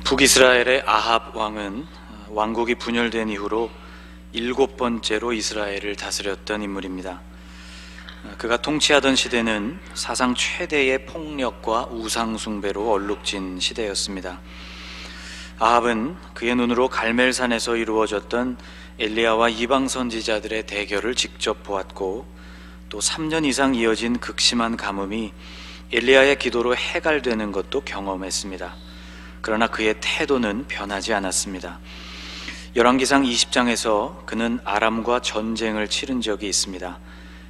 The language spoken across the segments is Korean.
북이스라엘의 아합 왕은 왕국이 분열된 이후로 7번째로 이스라엘을 다스렸던 인물입니다. 그가 통치하던 시대는 사상 최대의 폭력과 우상 숭배로 얼룩진 시대였습니다. 아합은 그의 눈으로 갈멜산에서 이루어졌던 엘리야와 이방 선지자들의 대결을 직접 보았고, 또 3년 이상 이어진 극심한 가뭄이 엘리야의 기도로 해갈되는 것도 경험했습니다. 그러나 그의 태도는 변하지 않았습니다. 열왕기상 20장에서 그는 아람과 전쟁을 치른 적이 있습니다.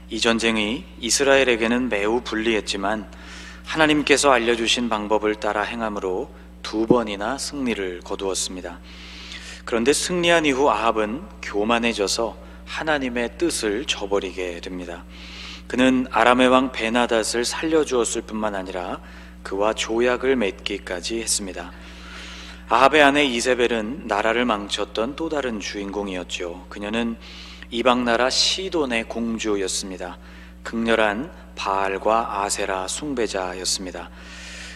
이 전쟁이 이스라엘에게는 매우 불리했지만 하나님께서 알려주신 방법을 따라 행함으로 2번이나 승리를 거두었습니다. 그런데 승리한 이후 아합은 교만해져서 하나님의 뜻을 저버리게 됩니다. 그는 아람의 왕 베나닷을 살려주었을 뿐만 아니라 그와 조약을 맺기까지 했습니다. 아합의 아내 이세벨은 나라를 망쳤던 또 다른 주인공이었죠. 그녀는 이방 나라 시돈의 공주였습니다. 극렬한 바알과 아세라 숭배자였습니다.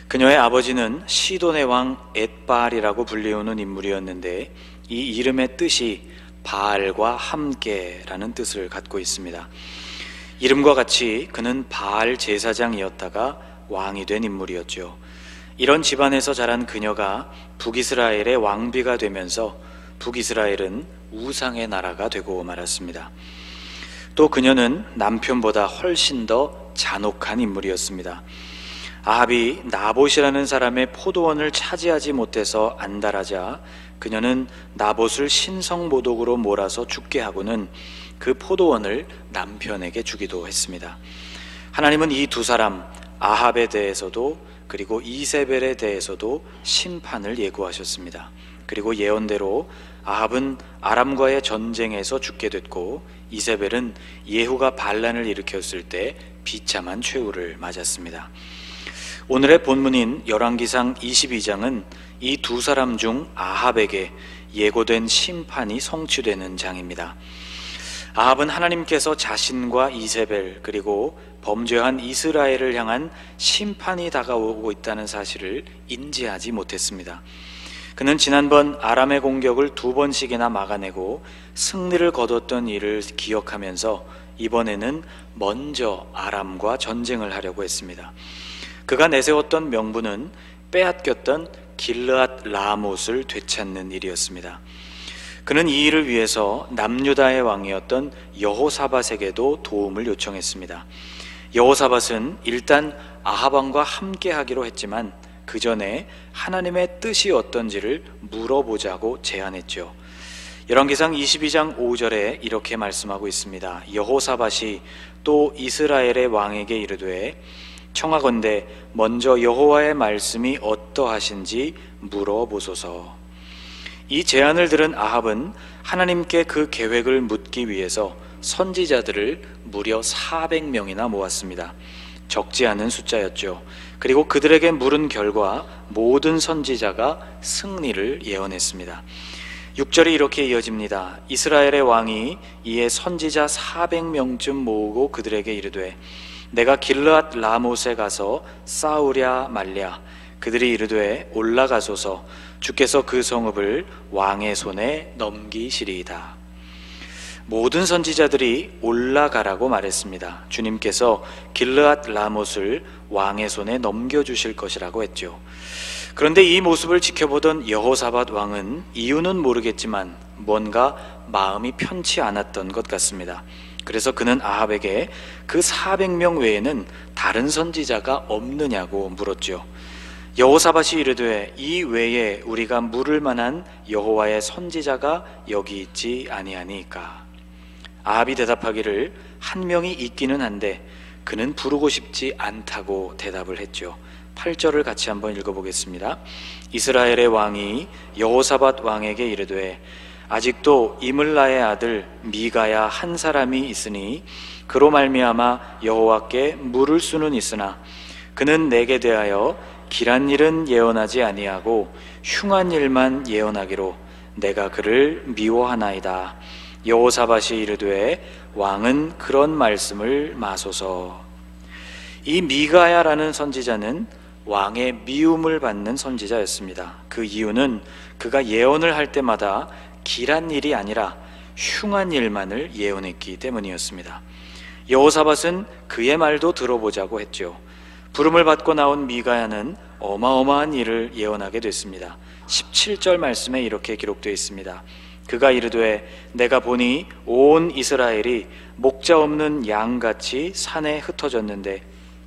그녀의 아버지는 시돈의 왕 엣바알이라고 불리우는 인물이었는데, 이 이름의 뜻이 바알과 함께라는 뜻을 갖고 있습니다. 이름과 같이 그는 바알 제사장이었다가 왕이 된 인물이었죠. 이런 집안에서 자란 그녀가 북이스라엘의 왕비가 되면서 북이스라엘은 우상의 나라가 되고 말았습니다. 또 그녀는 남편보다 훨씬 더 잔혹한 인물이었습니다. 아합이 나봇이라는 사람의 포도원을 차지하지 못해서 안달하자 그녀는 나봇을 신성모독으로 몰아서 죽게 하고는 그 포도원을 남편에게 주기도 했습니다. 하나님은 이 두 사람 아합에 대해서도 그리고 이세벨에 대해서도 심판을 예고하셨습니다. 그리고 예언대로 아합은 아람과의 전쟁에서 죽게 됐고, 이세벨은 예후가 반란을 일으켰을 때 비참한 최후를 맞았습니다. 오늘의 본문인 열왕기상 22장은 이 두 사람 중 아합에게 예고된 심판이 성취되는 장입니다. 아합은 하나님께서 자신과 이세벨 그리고 범죄한 이스라엘을 향한 심판이 다가오고 있다는 사실을 인지하지 못했습니다. 그는 지난번 아람의 공격을 2번씩이나 막아내고 승리를 거뒀던 일을 기억하면서 이번에는 먼저 아람과 전쟁을 하려고 했습니다. 그가 내세웠던 명분은 빼앗겼던 길르앗 라못을 되찾는 일이었습니다. 그는 이 일을 위해서 남유다의 왕이었던 여호사밧에게도 도움을 요청했습니다. 여호사밧은 일단 아합 왕과 함께 하기로 했지만 그 전에 하나님의 뜻이 어떤지를 물어보자고 제안했죠. 열왕기상 22장 5절에 이렇게 말씀하고 있습니다. 여호사밧이 또 이스라엘의 왕에게 이르되 청하건대 먼저 여호와의 말씀이 어떠하신지 물어보소서. 이 제안을 들은 아합은 하나님께 그 계획을 묻기 위해서 선지자들을 무려 400명이나 모았습니다. 적지 않은 숫자였죠. 그리고 그들에게 물은 결과 모든 선지자가 승리를 예언했습니다. 6절이 이렇게 이어집니다. 이스라엘의 왕이 이에 선지자 400명쯤 모으고 그들에게 이르되 내가 길르앗 라못에 가서 싸우랴 말랴. 그들이 이르되 올라가소서. 주께서 그 성읍을 왕의 손에 넘기시리이다. 모든 선지자들이 올라가라고 말했습니다. 주님께서 길르앗 라못을 왕의 손에 넘겨주실 것이라고 했죠. 그런데 이 모습을 지켜보던 여호사밧 왕은 이유는 모르겠지만 뭔가 마음이 편치 않았던 것 같습니다. 그래서 그는 아합에게 그 400명 외에는 다른 선지자가 없느냐고 물었죠. 여호사밧이 이르되 이 외에 우리가 물을 만한 여호와의 선지자가 여기 있지 아니하니까. 아합이 대답하기를 한 명이 있기는 한데 그는 부르고 싶지 않다고 대답을 했죠. 8절을 같이 한번 읽어보겠습니다. 이스라엘의 왕이 여호사밧 왕에게 이르되 아직도 이물라의 아들 미가야 한 사람이 있으니 그로 말미암아 여호와께 물을 수는 있으나 그는 내게 대하여 길한 일은 예언하지 아니하고 흉한 일만 예언하기로 내가 그를 미워하나이다. 여호사밧이 이르되 왕은 그런 말씀을 마소서. 이 미가야라는 선지자는 왕의 미움을 받는 선지자였습니다. 그 이유는 그가 예언을 할 때마다 길한 일이 아니라 흉한 일만을 예언했기 때문이었습니다. 여호사밧은 그의 말도 들어보자고 했죠. 부름을 받고 나온 미가야는 어마어마한 일을 예언하게 됐습니다. 17절 말씀에 이렇게 기록되어 있습니다. 그가 이르되 내가 보니 온 이스라엘이 목자 없는 양같이 산에 흩어졌는데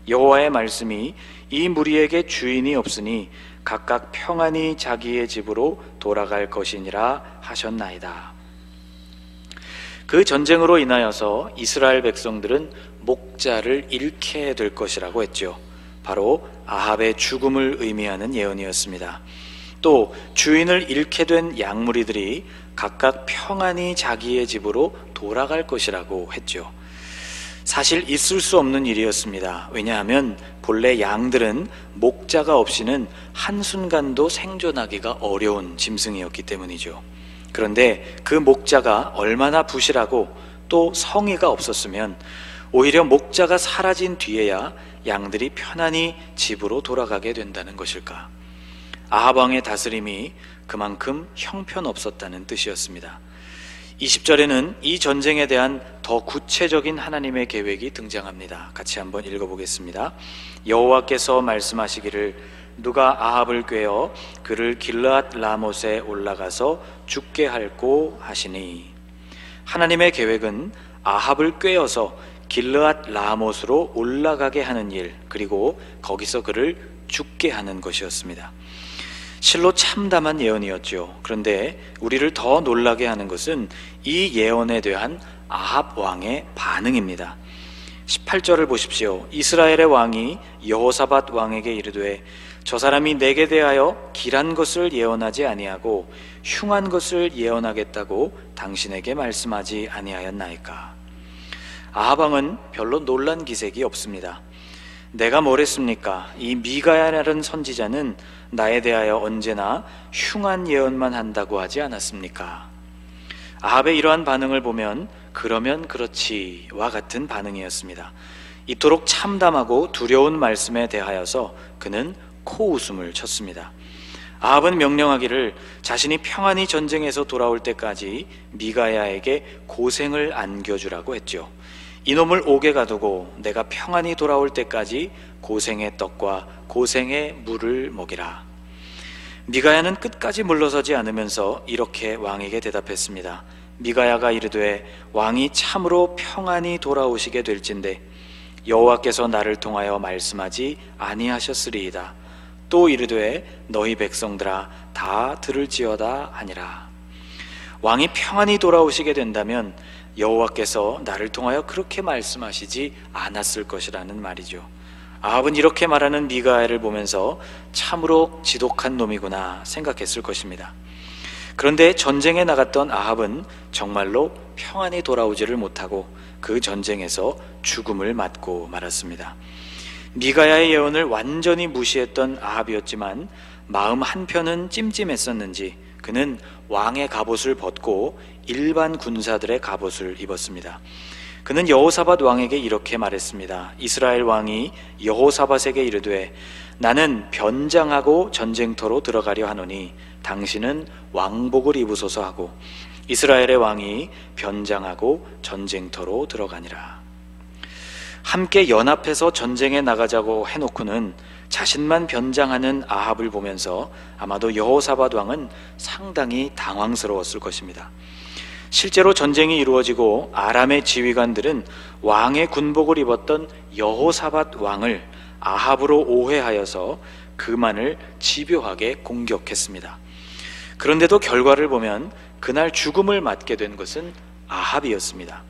여호와의 말씀이 이 무리에게 주인이 없으니 각각 평안히 자기의 집으로 돌아갈 것이니라 하셨나이다. 그 전쟁으로 인하여서 이스라엘 백성들은 목자를 잃게 될 것이라고 했죠. 바로 아합의 죽음을 의미하는 예언이었습니다. 또 주인을 잃게 된 양무리들이 각각 평안히 자기의 집으로 돌아갈 것이라고 했죠. 사실 있을 수 없는 일이었습니다. 왜냐하면 본래 양들은 목자가 없이는 한순간도 생존하기가 어려운 짐승이었기 때문이죠. 그런데 그 목자가 얼마나 부실하고 또 성의가 없었으면 오히려 목자가 사라진 뒤에야 양들이 편안히 집으로 돌아가게 된다는 것일까? 아합 왕의 다스림이 그만큼 형편없었다는 뜻이었습니다. 20절에는 이 전쟁에 대한 더 구체적인 하나님의 계획이 등장합니다. 같이 한번 읽어보겠습니다. 여호와께서 말씀하시기를 누가 아합을 꾀어 그를 길르앗 라못에 올라가서 죽게 할꼬 하시니. 하나님의 계획은 아합을 꾀어서 길르앗 라못으로 올라가게 하는 일, 그리고 거기서 그를 죽게 하는 것이었습니다. 실로 참담한 예언이었죠. 그런데 우리를 더 놀라게 하는 것은 이 예언에 대한 아합 왕의 반응입니다. 18절을 보십시오. 이스라엘의 왕이 여호사밧 왕에게 이르되 저 사람이 내게 대하여 길한 것을 예언하지 아니하고 흉한 것을 예언하겠다고 당신에게 말씀하지 아니하였나이까. 아합 왕은 별로 놀란 기색이 없습니다. 내가 뭘 했습니까? 이 미가야라는 선지자는 나에 대하여 언제나 흉한 예언만 한다고 하지 않았습니까? 아합의 이러한 반응을 보면 그러면 그렇지와 같은 반응이었습니다. 이토록 참담하고 두려운 말씀에 대하여서 그는 코웃음을 쳤습니다. 아합은 명령하기를 자신이 평안히 전쟁에서 돌아올 때까지 미가야에게 고생을 안겨주라고 했죠. 이놈을 옥에 가두고 내가 평안히 돌아올 때까지 고생의 떡과 고생의 물을 먹이라. 미가야는 끝까지 물러서지 않으면서 이렇게 왕에게 대답했습니다. 미가야가 이르되 왕이 참으로 평안히 돌아오시게 될진데 여호와께서 나를 통하여 말씀하지 아니하셨으리이다. 또 이르되 너희 백성들아 다 들을지어다 하니라. 왕이 평안히 돌아오시게 된다면 여호와께서 나를 통하여 그렇게 말씀하시지 않았을 것이라는 말이죠. 아합은 이렇게 말하는 미가야를 보면서 참으로 지독한 놈이구나 생각했을 것입니다. 그런데 전쟁에 나갔던 아합은 정말로 평안히 돌아오지를 못하고 그 전쟁에서 죽음을 맞고 말았습니다. 미가야의 예언을 완전히 무시했던 아합이었지만 마음 한편은 찜찜했었는지 그는 왕의 갑옷을 벗고 일반 군사들의 갑옷을 입었습니다. 그는 여호사밧 왕에게 이렇게 말했습니다. 이스라엘 왕이 여호사밧에게 이르되 나는 변장하고 전쟁터로 들어가려 하노니 당신은 왕복을 입으소서 하고 이스라엘의 왕이 변장하고 전쟁터로 들어가니라. 함께 연합해서 전쟁에 나가자고 해놓고는 자신만 변장하는 아합을 보면서 아마도 여호사밧 왕은 상당히 당황스러웠을 것입니다. 실제로 전쟁이 이루어지고 아람의 지휘관들은 왕의 군복을 입었던 여호사밧 왕을 아합으로 오해하여서 그만을 집요하게 공격했습니다. 그런데도 결과를 보면 그날 죽음을 맞게 된 것은 아합이었습니다.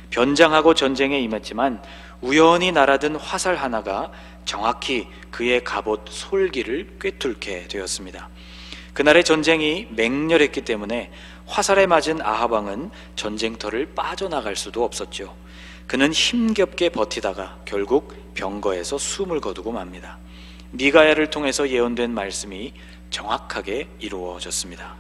변장하고 전쟁에 임했지만 우연히 날아든 화살 하나가 정확히 그의 갑옷 솔기를 꿰뚫게 되었습니다. 그날의 전쟁이 맹렬했기 때문에 화살에 맞은 아합 왕은 전쟁터를 빠져나갈 수도 없었죠. 그는 힘겹게 버티다가 결국 병거에서 숨을 거두고 맙니다. 미가야를 통해서 예언된 말씀이 정확하게 이루어졌습니다.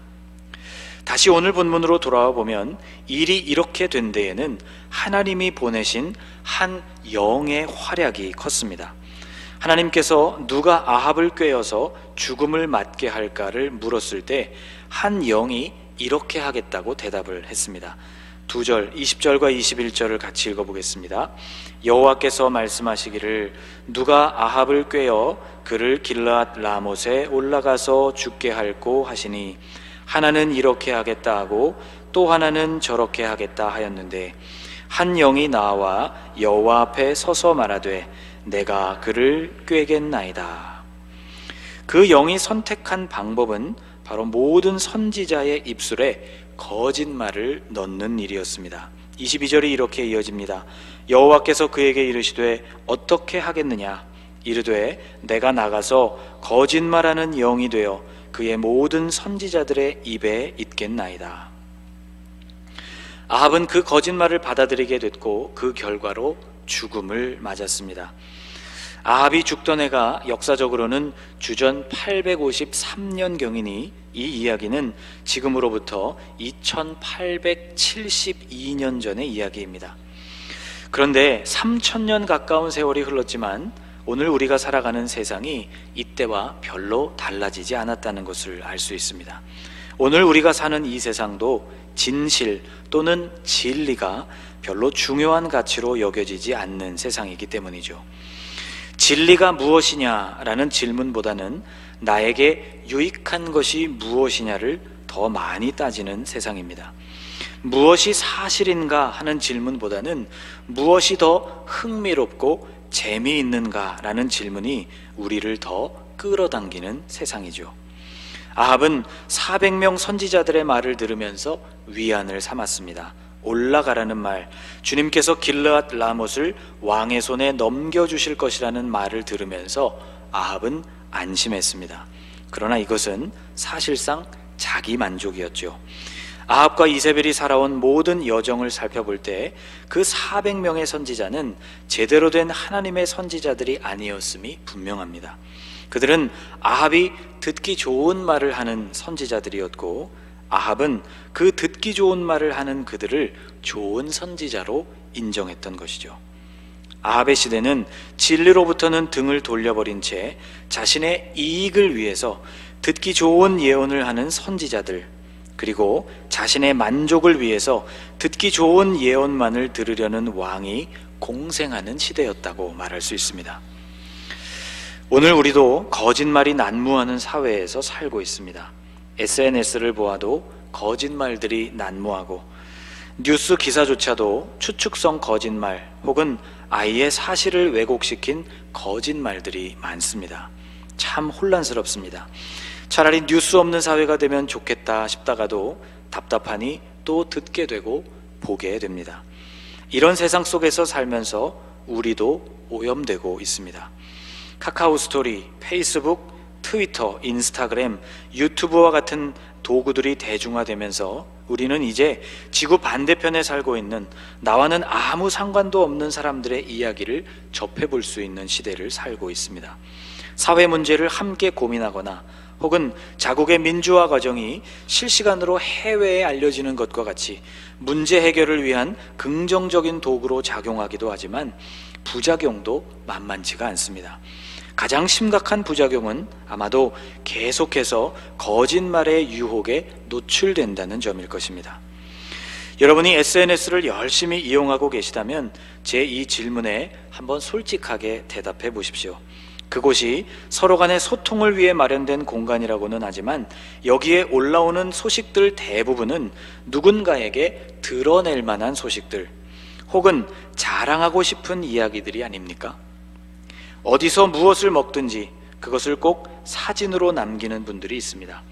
다시 오늘 본문으로 돌아와 보면 일이 이렇게 된 데에는 하나님이 보내신 한 영의 활약이 컸습니다. 하나님께서 누가 아합을 꾀어서 죽음을 맞게 할까를 물었을 때 한 영이 이렇게 하겠다고 대답을 했습니다. 2절 20절과 21절을 같이 읽어보겠습니다. 여호와께서 말씀하시기를 누가 아합을 꾀어 그를 길르앗 라못에 올라가서 죽게 할꼬 하시니 하나는 이렇게 하겠다 하고 또 하나는 저렇게 하겠다 하였는데 한 영이 나와 여호와 앞에 서서 말하되 내가 그를 꾀겠나이다. 그 영이 선택한 방법은 바로 모든 선지자의 입술에 거짓말을 넣는 일이었습니다. 22절이 이렇게 이어집니다. 여호와께서 그에게 이르시되 어떻게 하겠느냐 이르되 내가 나가서 거짓말하는 영이 되어 그의 모든 선지자들의 입에 있겠나이다. 아합은 그 거짓말을 받아들이게 됐고 그 결과로 죽음을 맞았습니다. 아합이 죽던 해가 역사적으로는 주전 853년경이니 이 이야기는 지금으로부터 2872년 전의 이야기입니다. 그런데 3000년 가까운 세월이 흘렀지만 오늘 우리가 살아가는 세상이 이때와 별로 달라지지 않았다는 것을 알 수 있습니다. 오늘 우리가 사는 이 세상도 진실 또는 진리가 별로 중요한 가치로 여겨지지 않는 세상이기 때문이죠. 진리가 무엇이냐라는 질문보다는 나에게 유익한 것이 무엇이냐를 더 많이 따지는 세상입니다. 무엇이 사실인가 하는 질문보다는 무엇이 더 흥미롭고 재미있는가라는 질문이 우리를 더 끌어당기는 세상이죠. 아합은 400명 선지자들의 말을 들으면서 위안을 삼았습니다. 올라가라는 말, 주님께서 길르앗 라못을 왕의 손에 넘겨주실 것이라는 말을 들으면서 아합은 안심했습니다. 그러나 이것은 사실상 자기 만족이었죠. 아합과 이세벨이 살아온 모든 여정을 살펴볼 때 그 400명의 선지자는 제대로 된 하나님의 선지자들이 아니었음이 분명합니다. 그들은 아합이 듣기 좋은 말을 하는 선지자들이었고 아합은 그 듣기 좋은 말을 하는 그들을 좋은 선지자로 인정했던 것이죠. 아합의 시대는 진리로부터는 등을 돌려버린 채 자신의 이익을 위해서 듣기 좋은 예언을 하는 선지자들, 그리고 자신의 만족을 위해서 듣기 좋은 예언만을 들으려는 왕이 공생하는 시대였다고 말할 수 있습니다. 오늘 우리도 거짓말이 난무하는 사회에서 살고 있습니다. SNS를 보아도 거짓말들이 난무하고 뉴스 기사조차도 추측성 거짓말 혹은 아예 사실을 왜곡시킨 거짓말들이 많습니다. 참 혼란스럽습니다. 차라리 뉴스 없는 사회가 되면 좋겠다 싶다가도 답답하니 또 듣게 되고 보게 됩니다. 이런 세상 속에서 살면서 우리도 오염되고 있습니다. 카카오 스토리, 페이스북, 트위터, 인스타그램, 유튜브와 같은 도구들이 대중화되면서 우리는 이제 지구 반대편에 살고 있는 나와는 아무 상관도 없는 사람들의 이야기를 접해볼 수 있는 시대를 살고 있습니다. 사회 문제를 함께 고민하거나 혹은 자국의 민주화 과정이 실시간으로 해외에 알려지는 것과 같이 문제 해결을 위한 긍정적인 도구로 작용하기도 하지만 부작용도 만만치가 않습니다. 가장 심각한 부작용은 아마도 계속해서 거짓말의 유혹에 노출된다는 점일 것입니다. 여러분이 SNS를 열심히 이용하고 계시다면 제 이 질문에 한번 솔직하게 대답해 보십시오. 그곳이 서로 간의 소통을 위해 마련된 공간이라고는 하지만 여기에 올라오는 소식들 대부분은 누군가에게 드러낼 만한 소식들 혹은 자랑하고 싶은 이야기들이 아닙니까? 어디서 무엇을 먹든지 그것을 꼭 사진으로 남기는 분들이 있습니다.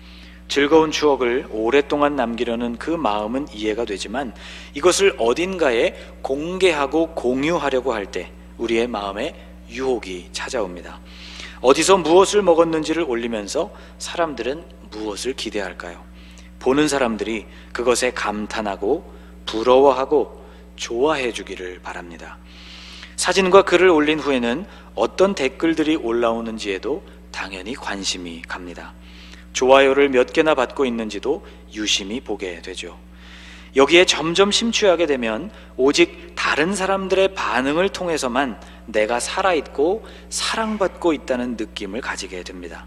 즐거운 추억을 오랫동안 남기려는 그 마음은 이해가 되지만 이것을 어딘가에 공개하고 공유하려고 할 때 우리의 마음에 유혹이 찾아옵니다. 어디서 무엇을 먹었는지를 올리면서 사람들은 무엇을 기대할까요? 보는 사람들이 그것에 감탄하고 부러워하고 좋아해 주기를 바랍니다. 사진과 글을 올린 후에는 어떤 댓글들이 올라오는지에도 당연히 관심이 갑니다. 좋아요를 몇 개나 받고 있는지도 유심히 보게 되죠. 여기에 점점 심취하게 되면 오직 다른 사람들의 반응을 통해서만 내가 살아있고 사랑받고 있다는 느낌을 가지게 됩니다.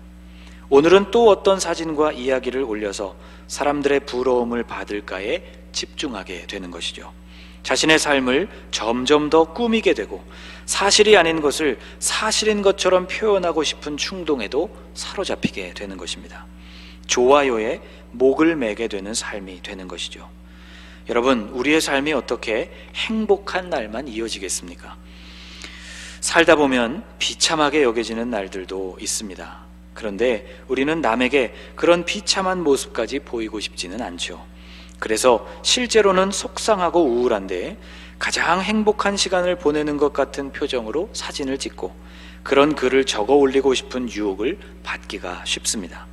오늘은 또 어떤 사진과 이야기를 올려서 사람들의 부러움을 받을까에 집중하게 되는 것이죠. 자신의 삶을 점점 더 꾸미게 되고 사실이 아닌 것을 사실인 것처럼 표현하고 싶은 충동에도 사로잡히게 되는 것입니다. 좋아요에 목을 매게 되는 삶이 되는 것이죠. 여러분, 우리의 삶이 어떻게 행복한 날만 이어지겠습니까? 살다 보면 비참하게 여겨지는 날들도 있습니다. 그런데 우리는 남에게 그런 비참한 모습까지 보이고 싶지는 않죠. 그래서 실제로는 속상하고 우울한데 가장 행복한 시간을 보내는 것 같은 표정으로 사진을 찍고 그런 글을 적어 올리고 싶은 유혹을 받기가 쉽습니다.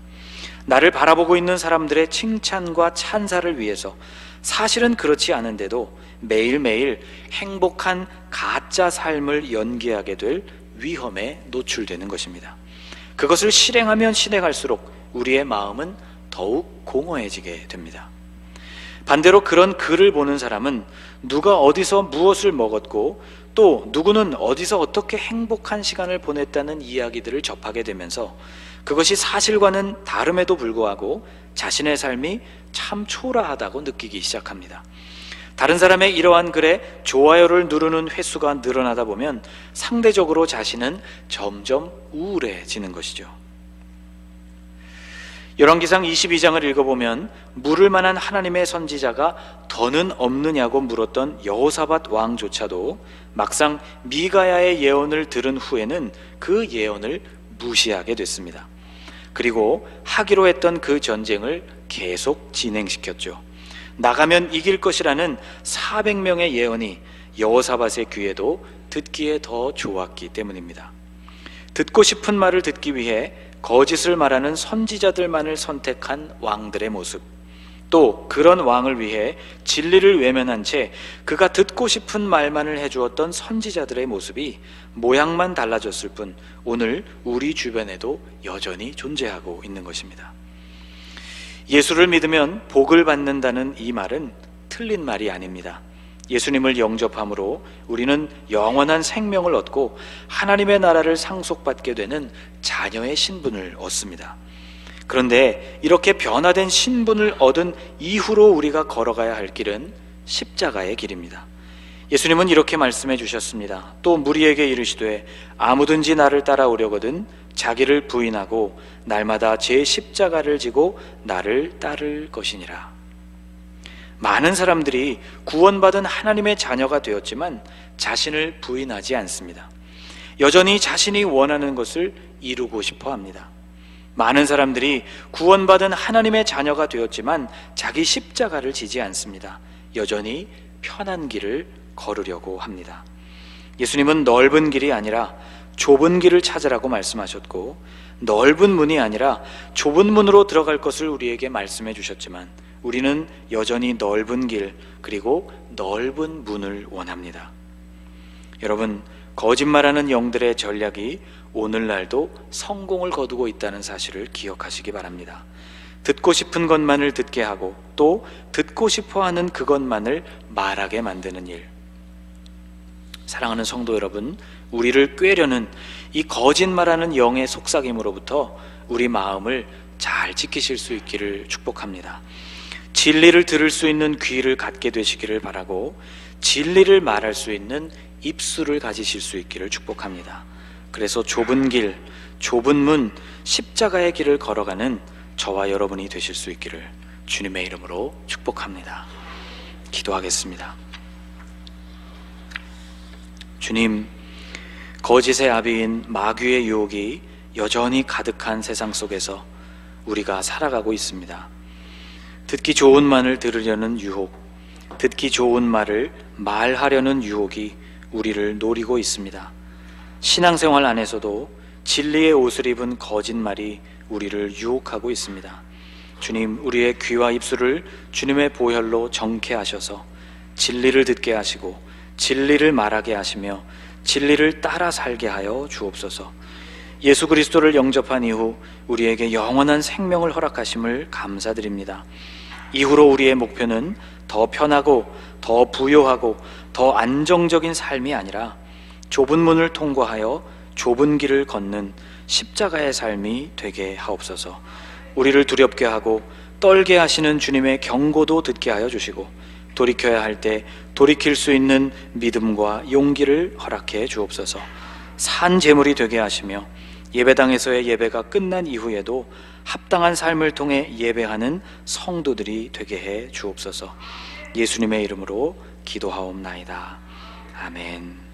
나를 바라보고 있는 사람들의 칭찬과 찬사를 위해서 사실은 그렇지 않은데도 매일매일 행복한 가짜 삶을 연기하게 될 위험에 노출되는 것입니다. 그것을 실행하면 실행할수록 우리의 마음은 더욱 공허해지게 됩니다. 반대로 그런 글을 보는 사람은 누가 어디서 무엇을 먹었고 또 누구는 어디서 어떻게 행복한 시간을 보냈다는 이야기들을 접하게 되면서 그것이 사실과는 다름에도 불구하고 자신의 삶이 참 초라하다고 느끼기 시작합니다. 다른 사람의 이러한 글에 좋아요를 누르는 횟수가 늘어나다 보면 상대적으로 자신은 점점 우울해지는 것이죠. 열왕기상 22장을 읽어보면 물을 만한 하나님의 선지자가 더는 없느냐고 물었던 여호사밧 왕조차도 막상 미가야의 예언을 들은 후에는 그 예언을 무시하게 됐습니다. 그리고 하기로 했던 그 전쟁을 계속 진행시켰죠. 나가면 이길 것이라는 400명의 예언이 여호사밧의 귀에도 듣기에 더 좋았기 때문입니다. 듣고 싶은 말을 듣기 위해 거짓을 말하는 선지자들만을 선택한 왕들의 모습, 또 그런 왕을 위해 진리를 외면한 채 그가 듣고 싶은 말만을 해주었던 선지자들의 모습이 모양만 달라졌을 뿐 오늘 우리 주변에도 여전히 존재하고 있는 것입니다. 예수를 믿으면 복을 받는다는 이 말은 틀린 말이 아닙니다. 예수님을 영접함으로 우리는 영원한 생명을 얻고 하나님의 나라를 상속받게 되는 자녀의 신분을 얻습니다. 그런데 이렇게 변화된 신분을 얻은 이후로 우리가 걸어가야 할 길은 십자가의 길입니다. 예수님은 이렇게 말씀해 주셨습니다. 또 무리에게 이르시되 아무든지 나를 따라오려거든 자기를 부인하고 날마다 제 십자가를 지고 나를 따를 것이니라. 많은 사람들이 구원받은 하나님의 자녀가 되었지만 자신을 부인하지 않습니다. 여전히 자신이 원하는 것을 이루고 싶어 합니다. 많은 사람들이 구원받은 하나님의 자녀가 되었지만 자기 십자가를 지지 않습니다. 여전히 편한 길을 걸으려고 합니다. 예수님은 넓은 길이 아니라 좁은 길을 찾으라고 말씀하셨고 넓은 문이 아니라 좁은 문으로 들어갈 것을 우리에게 말씀해 주셨지만 우리는 여전히 넓은 길 그리고 넓은 문을 원합니다. 여러분, 거짓말하는 영들의 전략이 오늘날도 성공을 거두고 있다는 사실을 기억하시기 바랍니다. 듣고 싶은 것만을 듣게 하고 또 듣고 싶어하는 그것만을 말하게 만드는 일. 사랑하는 성도 여러분, 우리를 꾀려는 이 거짓말하는 영의 속삭임으로부터 우리 마음을 잘 지키실 수 있기를 축복합니다. 진리를 들을 수 있는 귀를 갖게 되시기를 바라고 진리를 말할 수 있는 입술을 가지실 수 있기를 축복합니다. 그래서 좁은 길, 좁은 문, 십자가의 길을 걸어가는 저와 여러분이 되실 수 있기를 주님의 이름으로 축복합니다. 기도하겠습니다. 주님, 거짓의 아비인 마귀의 유혹이 여전히 가득한 세상 속에서 우리가 살아가고 있습니다. 듣기 좋은 말을 들으려는 유혹, 듣기 좋은 말을 말하려는 유혹이 우리를 노리고 있습니다. 신앙생활 안에서도 진리의 옷을 입은 거짓말이 우리를 유혹하고 있습니다. 주님, 우리의 귀와 입술을 주님의 보혈로 정케하셔서 진리를 듣게 하시고 진리를 말하게 하시며 진리를 따라 살게 하여 주옵소서. 예수 그리스도를 영접한 이후 우리에게 영원한 생명을 허락하심을 감사드립니다. 이후로 우리의 목표는 더 편하고 더 부요하고 더 안정적인 삶이 아니라 좁은 문을 통과하여 좁은 길을 걷는 십자가의 삶이 되게 하옵소서. 우리를 두렵게 하고 떨게 하시는 주님의 경고도 듣게 하여 주시고 돌이켜야 할 때 돌이킬 수 있는 믿음과 용기를 허락해 주옵소서. 산 제물이 되게 하시며 예배당에서의 예배가 끝난 이후에도 합당한 삶을 통해 예배하는 성도들이 되게 해 주옵소서. 예수님의 이름으로 기도하옵나이다. 아멘.